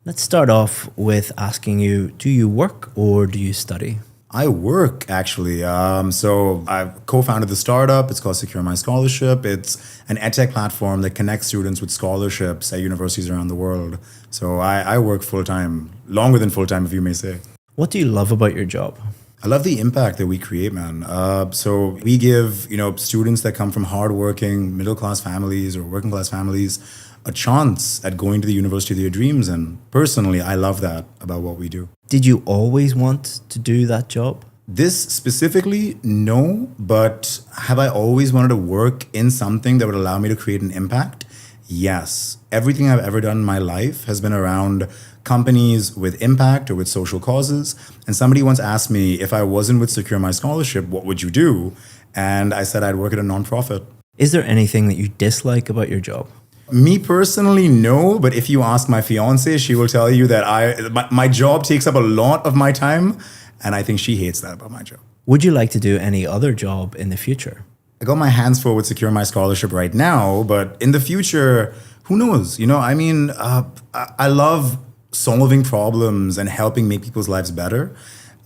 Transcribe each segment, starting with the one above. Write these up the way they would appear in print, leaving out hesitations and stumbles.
Let's start off with asking you, do you work or do you study? I work actually. So I've co-founded the startup. It's called Secure My Scholarship. It's an edtech platform that connects students with scholarships at universities around the world. So I work full time, longer than full time, if you may say. What do you love about your job? I love the impact that we create, man. So we give students that come from hardworking middle class families or working class families a chance at going to the university of their dreams. And personally, I love that about what we do. Did you always want to do that job? This specifically, no, but have I always wanted to work in something that would allow me to create an impact? Yes. Everything I've ever done in my life has been around companies with impact or with social causes. And somebody once asked me, if I wasn't with Secure My Scholarship, what would you do? And I said I'd work at a nonprofit. Is there anything that you dislike about your job? Me personally, no. But if you ask my fiance, she will tell you that my job takes up a lot of my time. And I think she hates that about my job. Would you like to do any other job in the future? I got my hands full with Secure My Scholarship right now. But in the future, who knows? I love solving problems and helping make people's lives better.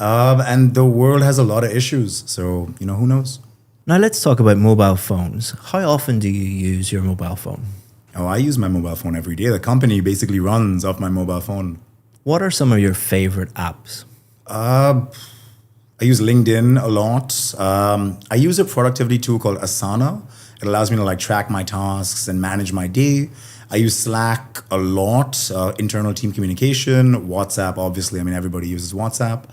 And the world has a lot of issues. So, who knows? Now let's talk about mobile phones. How often do you use your mobile phone? Oh, I use my mobile phone every day. The company basically runs off my mobile phone. What are some of your favorite apps? I use LinkedIn a lot. I use a productivity tool called Asana. It allows me to track my tasks and manage my day. I use Slack a lot, internal team communication, WhatsApp, obviously. I mean, everybody uses WhatsApp.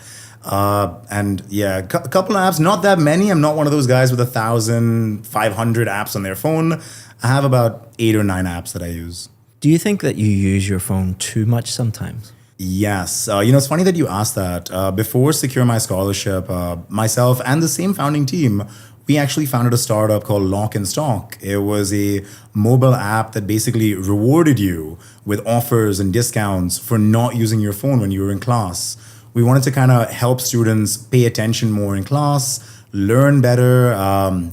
And yeah, a couple of apps, not that many. I'm not one of those guys with 1,500 apps on their phone. I have about 8 or 9 apps that I use. Do you think that you use your phone too much sometimes? Yes. It's funny that you asked that. Before Secure My Scholarship, myself and the same founding team, we actually founded a startup called Lock and Stock. It was a mobile app that basically rewarded you with offers and discounts for not using your phone when you were in class. We wanted to kind of help students pay attention more in class, learn better,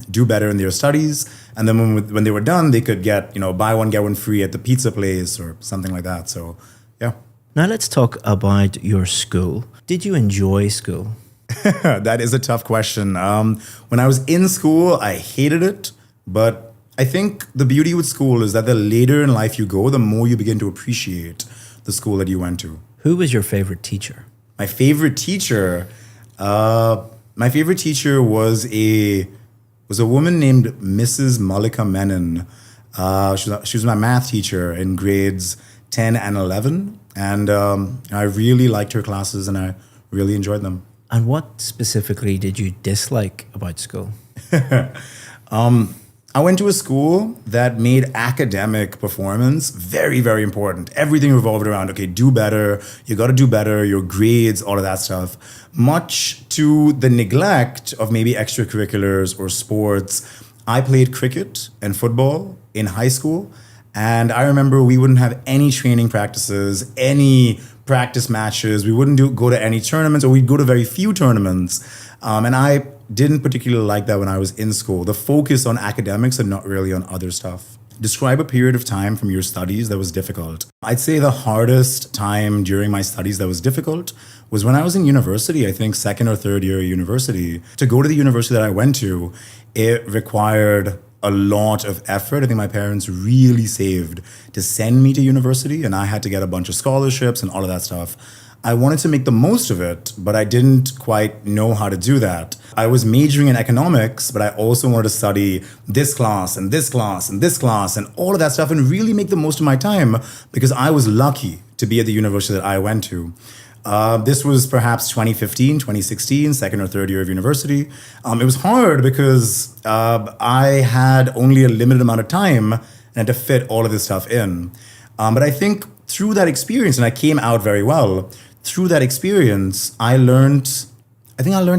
do better in their studies. And then when they were done, they could get, buy one, get one free at the pizza place or something like that. So, yeah. Now let's talk about your school. Did you enjoy school? That is a tough question. When I was in school, I hated it. But I think the beauty with school is that the later in life you go, the more you begin to appreciate the school that you went to. Who was your favorite teacher? My favorite teacher was a woman named Mrs. Malika Menon. She was my math teacher in grades 10 and 11. And I really liked her classes and I really enjoyed them. And what specifically did you dislike about school? I went to a school that made academic performance very, very important. Everything revolved around, okay, do better, you got to do better, your grades, all of that stuff. Much to the neglect of maybe extracurriculars or sports. I played cricket and football in high school. And I remember we wouldn't have any training practices, any practice matches. We wouldn't go to any tournaments, or we'd go to very few tournaments. And I didn't particularly like that when I was in school. The focus on academics and not really on other stuff. Describe a period of time from your studies that was difficult. I'd say the hardest time during my studies that was difficult was when I was in university, I think second or third year of university. To go to the university that I went to, it required a lot of effort. I think my parents really saved to send me to university, and I had to get a bunch of scholarships and all of that stuff. I wanted to make the most of it, but I didn't quite know how to do that. I was majoring in economics, but I also wanted to study this class and this class and this class and all of that stuff and really make the most of my time because I was lucky to be at the university that I went to. This was perhaps 2015, 2016, second or third year of university. It was hard because I had only a limited amount of time and had to fit all of this stuff in. But I think through that experience, and I came out very well, through that experience, I learned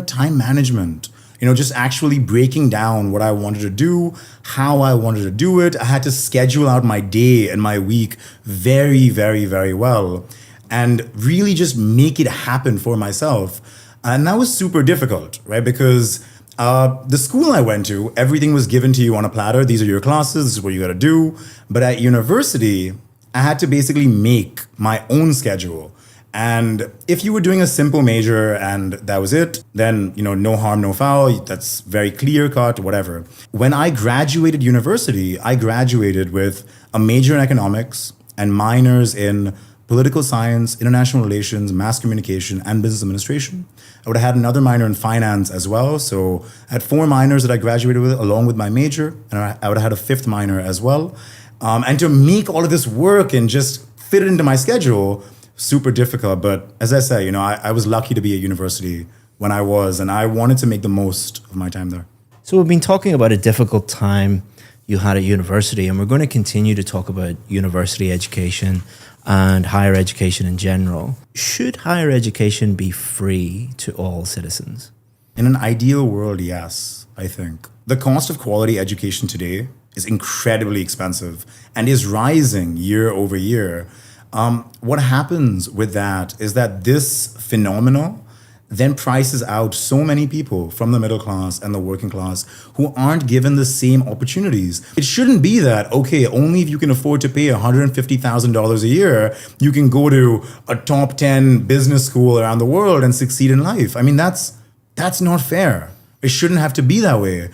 time management. Just actually breaking down what I wanted to do, how I wanted to do it. I had to schedule out my day and my week very, very, very well. And really just make it happen for myself. And that was super difficult, right? Because the school I went to, everything was given to you on a platter. These are your classes. This is what you got to do. But at university, I had to basically make my own schedule. And if you were doing a simple major and that was it, then, no harm, no foul. That's very clear cut, whatever. When I graduated university, I graduated with a major in economics and minors in political science, international relations, mass communication, and business administration. I would have had another minor in finance as well. So I had 4 minors that I graduated with along with my major, and I would have had a 5th minor as well. And to make all of this work and just fit it into my schedule, super difficult. But as I say, I was lucky to be at university when I was, and I wanted to make the most of my time there. So we've been talking about a difficult time you had at university, and we're going to continue to talk about university education and higher education in general. Should higher education be free to all citizens? In an ideal world, yes, I think. The cost of quality education today is incredibly expensive and is rising year over year. What happens with that is that this phenomenon then prices out so many people from the middle class and the working class who aren't given the same opportunities. It shouldn't be that, okay, only if you can afford to pay $150,000 a year, you can go to a top 10 business school around the world and succeed in life. I mean, that's not fair. It shouldn't have to be that way.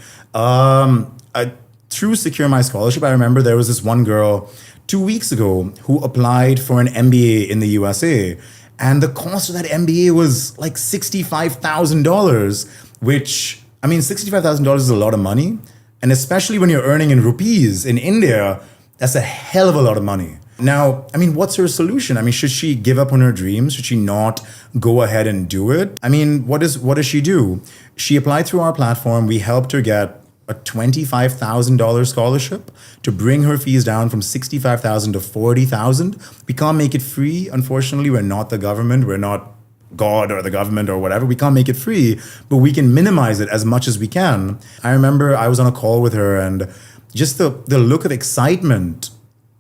Through Secure My Scholarship, I remember there was this one girl 2 weeks ago who applied for an MBA in the USA. And the cost of that MBA was like $65,000, which, $65,000 is a lot of money. And especially when you're earning in rupees in India, that's a hell of a lot of money. Now, what's her solution? Should she give up on her dreams? Should she not go ahead and do it? What does she do? She applied through our platform. We helped her get a $25,000 scholarship to bring her fees down from $65,000 to $40,000. We can't make it free. Unfortunately, we're not the government. We're not God or the government or whatever. We can't make it free, but we can minimize it as much as we can. I remember I was on a call with her, and just the look of excitement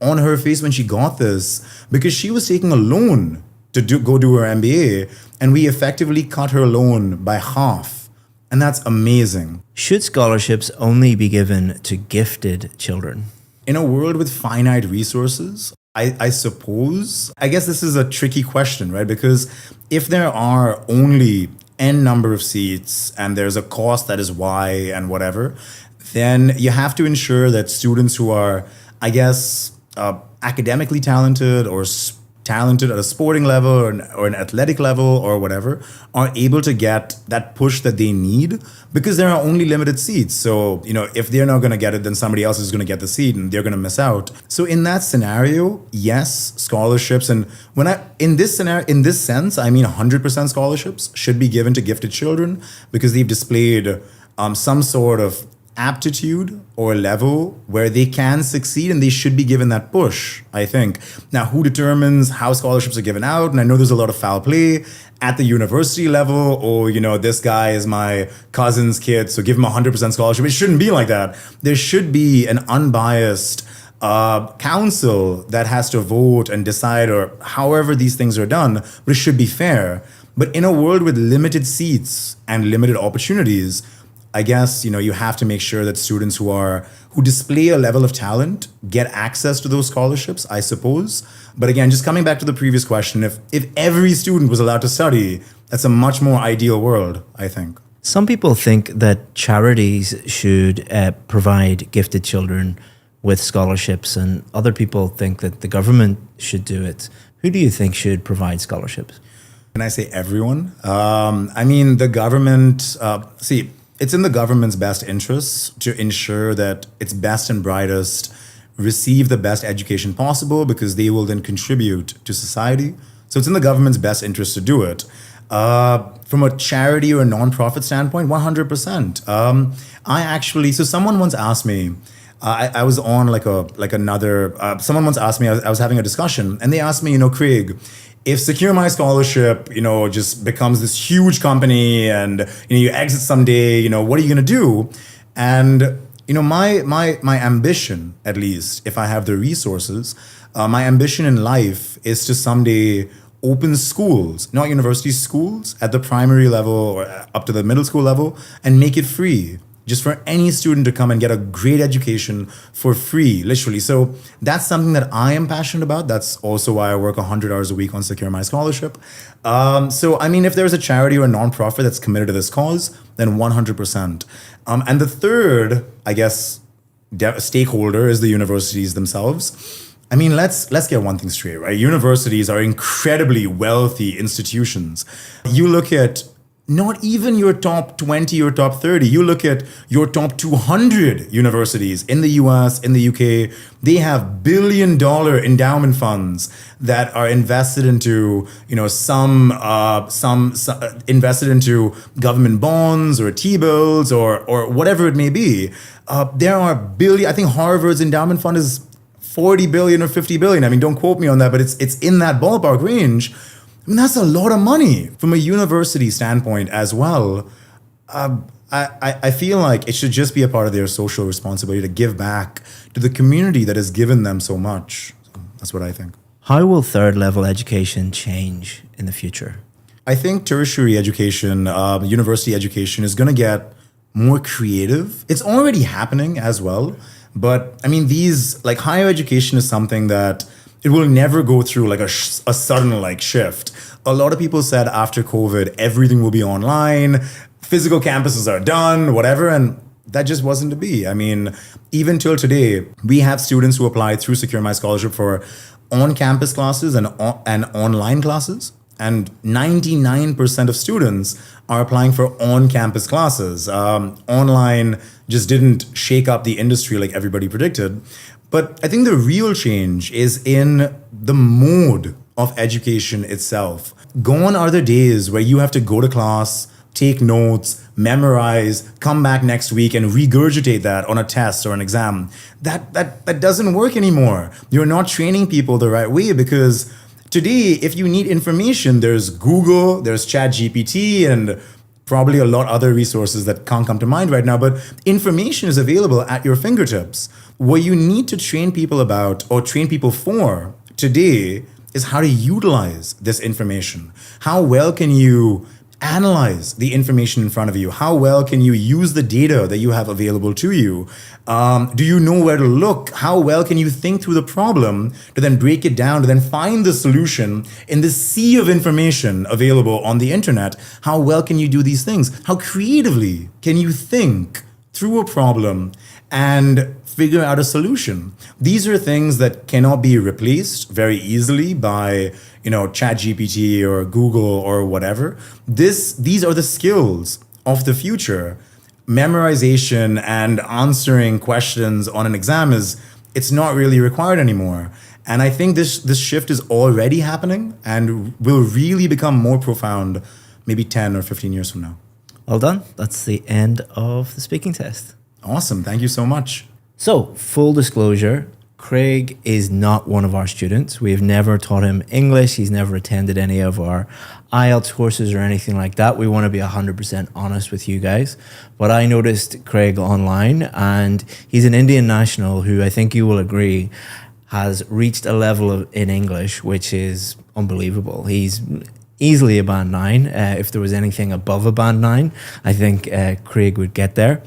on her face when she got this, because she was taking a loan to go do her MBA, and we effectively cut her loan by half. And that's amazing. Should scholarships only be given to gifted children? In a world with finite resources, I suppose, I guess this is a tricky question, right? Because if there are only N number of seats and there's a cost that is Y and whatever, then you have to ensure that students who are, academically talented or talented at a sporting level or an athletic level or whatever, are able to get that push that they need, because there are only limited seats. So, if they're not going to get it, then somebody else is going to get the seat and they're going to miss out. So in that scenario, yes, scholarships. And in this sense, 100% scholarships should be given to gifted children because they've displayed some sort of aptitude or level where they can succeed, and they should be given that push, I think. Now, who determines how scholarships are given out? And I know there's a lot of foul play at the university level, or, this guy is my cousin's kid, so give him 100% scholarship. It shouldn't be like that. There should be an unbiased council that has to vote and decide, or however these things are done, but it should be fair. But in a world with limited seats and limited opportunities, I guess, you have to make sure that students who display a level of talent get access to those scholarships, I suppose. But again, just coming back to the previous question, if every student was allowed to study, that's a much more ideal world, I think. Some people think that charities should provide gifted children with scholarships, and other people think that the government should do it. Who do you think should provide scholarships? Can I say everyone? The government, it's in the government's best interests to ensure that its best and brightest receive the best education possible, because they will then contribute to society. So it's in the government's best interest to do it. From a charity or a nonprofit standpoint, 100%. So someone once asked me, I was on someone once asked me, I was having a discussion, and they asked me, Craig, if Secure My Scholarship, just becomes this huge company and, you exit someday, what are you going to do? And, my ambition, at least, if I have the resources, my ambition in life is to someday open schools, not university schools, at the primary level or up to the middle school level, and make it free. just for any student to come and get a great education for free, literally. So that's something that I am passionate about. That's also why I work 100 hours a week on Secure My Scholarship. So, I mean, if there's a charity or a nonprofit that's committed to this cause, then 100%. And the third, I guess, stakeholder is the universities themselves. I mean, let's get one thing straight, right? Universities are incredibly wealthy institutions. You look at not even your top 20 or top 30. You look at your top 200 universities in the US, in the UK, they have billion-dollar endowment funds that are invested into, some invested into government bonds or T-bills or whatever it may be. There are I think Harvard's endowment fund is 40 billion or 50 billion. I mean, don't quote me on that, but it's in that ballpark range. I mean, that's a lot of money from a university standpoint as well. I feel like it should just be a part of their social responsibility to give back to the community that has given them so much. So that's what I think. How will third level education change in the future? I think tertiary education, university education is going to get more creative. It's already happening as well. But I mean, higher education is something that it will never go through like a sudden shift. A lot of people said after COVID, everything will be online, physical campuses are done, whatever. And that just wasn't to be. I mean, even till today, we have students who apply through Secure My Scholarship for on-campus classes and online classes. And 99% of students are applying for on-campus classes. Online just didn't shake up the industry like everybody predicted. But I think the real change is in the mode of education itself. Gone are the days where you have to go to class, take notes, memorize, come back next week and regurgitate that on a test or an exam. That doesn't work anymore. You're not training people the right way because today, if you need information, there's Google, there's ChatGPT, and probably a lot other resources that can't come to mind right now, but information is available at your fingertips. What you need to train people about or train people for today is how to utilize this information. How well can you analyze the information in front of you? How well can you use the data that you have available to you? Do you know where to look? How well can you think through the problem to then break it down, to then find the solution in the sea of information available on the internet? How well can you do these things? How creatively can you think through a problem and figure out a solution? These are things that cannot be replaced very easily by ChatGPT or Google or whatever. These are the skills of the future. Memorization and answering questions on an exam it's not really required anymore. And I think this shift is already happening and will really become more profound maybe 10 or 15 years from now. Well done. That's the end of the speaking test. Awesome. Thank you so much. So, full disclosure, Craig is not one of our students. We have never taught him English. He's never attended any of our IELTS courses or anything like that. We want to be 100% honest with you guys. But I noticed Craig online, and he's an Indian national who I think you will agree has reached a level in English which is unbelievable. He's easily a band 9. If there was anything above a band 9, I think Craig would get there.